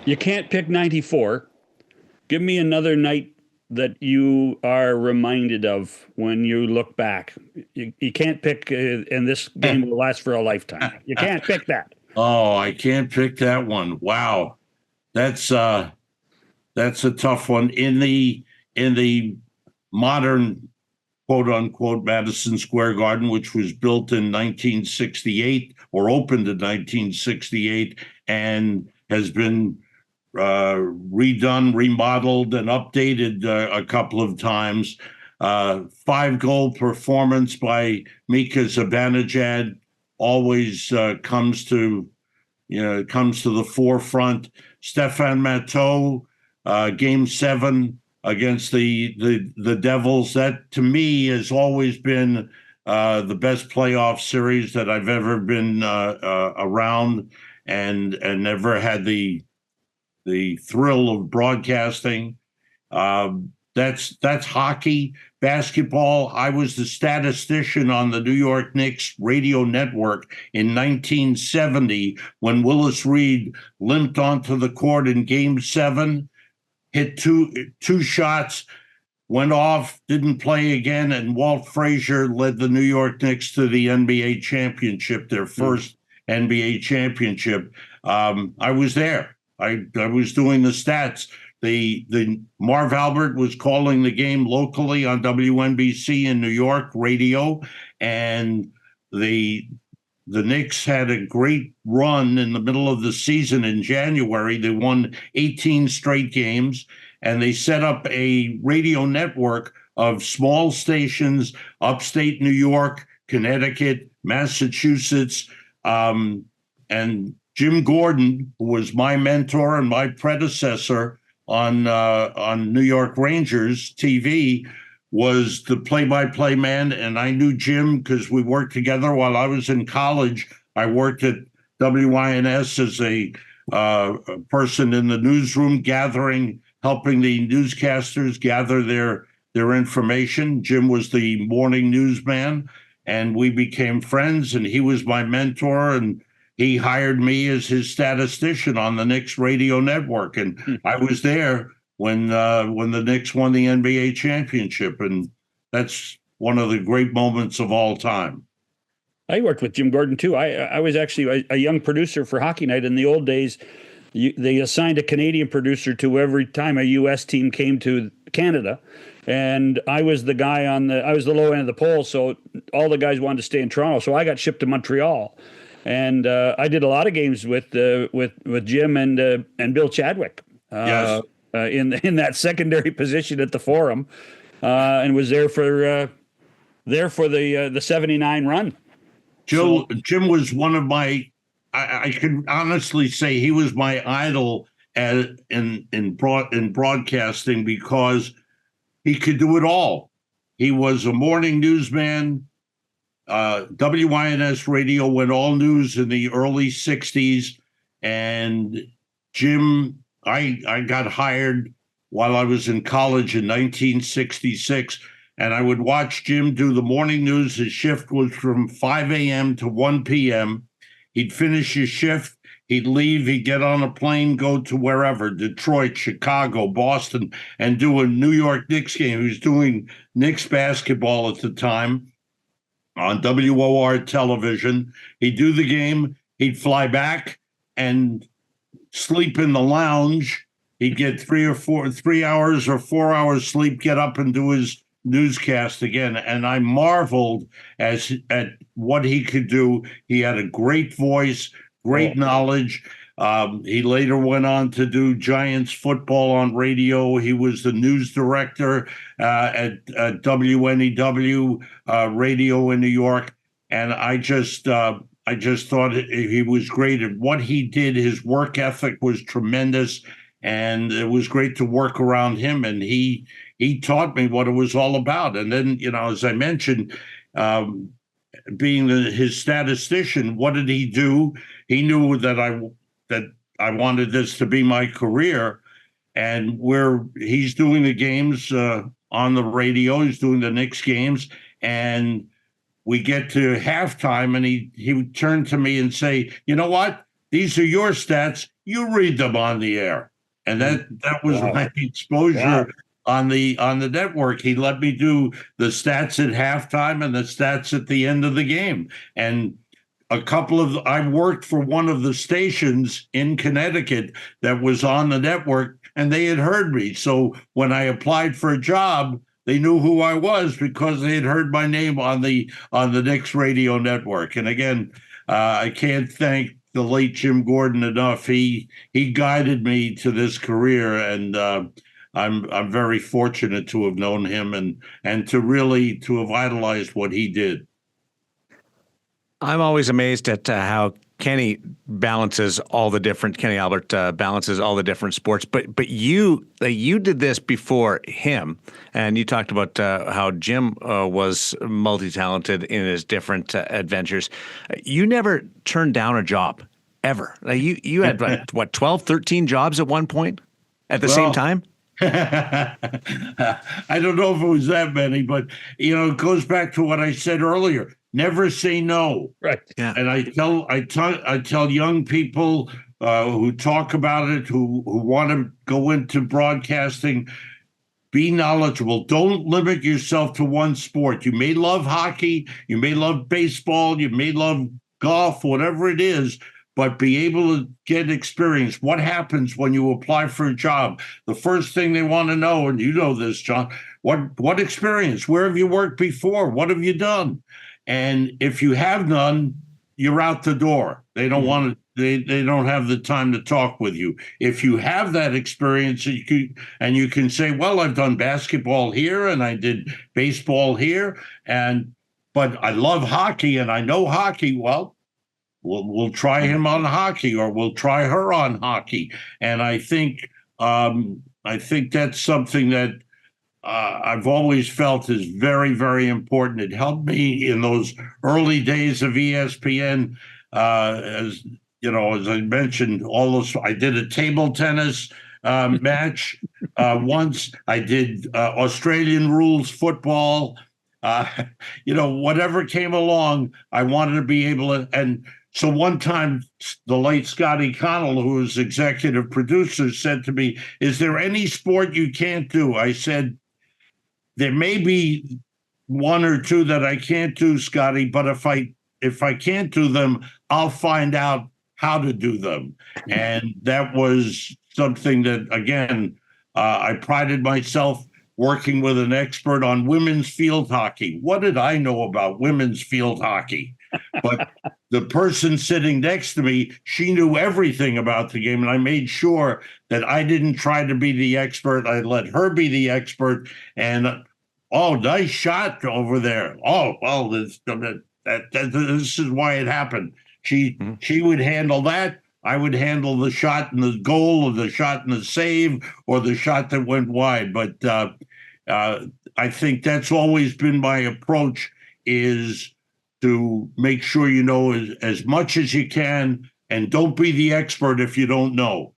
You can't pick 94. Give me another night that you are reminded of when you look back. You can't pick, and this game will last for a lifetime. You can't pick that. Oh, I can't pick that one. Wow. That's that's a tough one. In the modern quote unquote Madison Square Garden, which was built in 1968 or opened in 1968 and has been redone, remodeled, and updated a couple of times. 5 goal performance by Mika Zibanejad always comes to the forefront. Stefan Matteau, Game 7 against the Devils. That to me has always been the best playoff series that I've ever been around, and never had the thrill of broadcasting. That's hockey. Basketball, I was the statistician on the New York Knicks radio network in 1970 when Willis Reed limped onto the court in Game 7, hit two shots, went off, didn't play again, and Walt Frazier led the New York Knicks to the NBA championship, their first NBA championship. I was there. I was doing the stats. The Marv Albert was calling the game locally on WNBC in New York radio, and the Knicks had a great run in the middle of the season in January. They won 18 straight games, and they set up a radio network of small stations, upstate New York, Connecticut, Massachusetts, and Jim Gordon, who was my mentor and my predecessor on New York Rangers TV, was the play-by-play man, and I knew Jim because we worked together while I was in college. I worked at WINS as a person in the newsroom, helping the newscasters gather their information. Jim was the morning newsman, and we became friends, and he was my mentor, and he hired me as his statistician on the Knicks radio network, and I was there when the Knicks won the NBA championship, and that's one of the great moments of all time. I worked with Jim Gordon too. I was actually a young producer for Hockey Night in the old days. They assigned a Canadian producer to every time a U.S. team came to Canada, and I was the guy I was the low end of the pole, so all the guys wanted to stay in Toronto, so I got shipped to Montreal. And I did a lot of games with Jim and Bill Chadwick Yes. In that secondary position at the Forum, and was there for the '79 run. Jim was one of my. I can honestly say he was my idol in broadcasting because he could do it all. He was a morning newsman. WINS radio went all news in the early 60s, and Jim, I got hired while I was in college in 1966, and I would watch Jim do the morning news. His shift was from 5 a.m. to 1 p.m. He'd finish his shift, he'd leave, he'd get on a plane, go to wherever, Detroit, Chicago, Boston, and do a New York Knicks game. He was doing Knicks basketball at the time on WOR television. He'd do the game, he'd fly back and sleep in the lounge. He'd get 3 hours or 4 hours sleep, get up and do his newscast again. And I marveled at what he could do. He had a great voice, great knowledge. He later went on to do Giants football on radio. He was the news director at WNEW radio in New York, and I just thought he was great at what he did. His work ethic was tremendous, and it was great to work around him. And he taught me what it was all about. And then, as I mentioned, being his statistician, what did he do? He knew that I wanted this to be my career, and he's doing the games on the radio. He's doing the Knicks games, and we get to halftime, and he would turn to me and say, "You know what? these are your stats. You read them on the air. And that was Wow. my exposure Wow. on the network. He let me do the stats at halftime and the stats at the end of the game. And I worked for one of the stations in Connecticut that was on the network, and they had heard me. So when I applied for a job, they knew who I was because they had heard my name on the Knicks radio network. And again, I can't thank the late Jim Gordon enough. He guided me to this career, and I'm very fortunate to have known him and to have idolized what he did. I'm always amazed at how Kenny balances all the different Kenny Albert balances all the different sports. But you did this before him, and you talked about how Jim was multi-talented in his different adventures. You never turned down a job ever. Like you had what 12, 13 jobs at one point at the same time. I don't know if it was that many, but it goes back to what I said earlier. Never say no. Right. Yeah. And I tell young people who talk about it, who want to go into broadcasting, be knowledgeable. Don't limit yourself to one sport. You may love hockey, you may love baseball, you may love golf, whatever it is, but be able to get experience. What happens when you apply for a job? The first thing they want to know, and you know this, John, what experience? Where have you worked before? What have you done? And if you have none, you're out the door. They don't want to. They don't have the time to talk with you. If you have that experience, and you can say, "Well, I've done basketball here, and I did baseball here, but I love hockey, and I know hockey." Well, we'll try him on hockey, or we'll try her on hockey. And I think that's something that I've always felt is very, very important. It helped me in those early days of ESPN. As I mentioned, I did a table tennis match once. I did Australian rules football. Whatever came along, I wanted to be able to. And so one time, the late Scotty Connell, who was executive producer, said to me, "Is there any sport you can't do?" I said, "There may be one or two that I can't do, Scotty, but if I can't do them, I'll find out how to do them." And that was something that, again, I prided myself working with an expert on women's field hockey. What did I know about women's field hockey? But the person sitting next to me, she knew everything about the game, and I made sure that I didn't try to be the expert. I let her be the expert, and oh, nice shot over there. Oh, well, this is why it happened. She would handle that. I would handle the shot and the goal, or the shot and the save, or the shot that went wide. But I think that's always been my approach, is to make sure you know as much as you can, and don't be the expert if you don't know.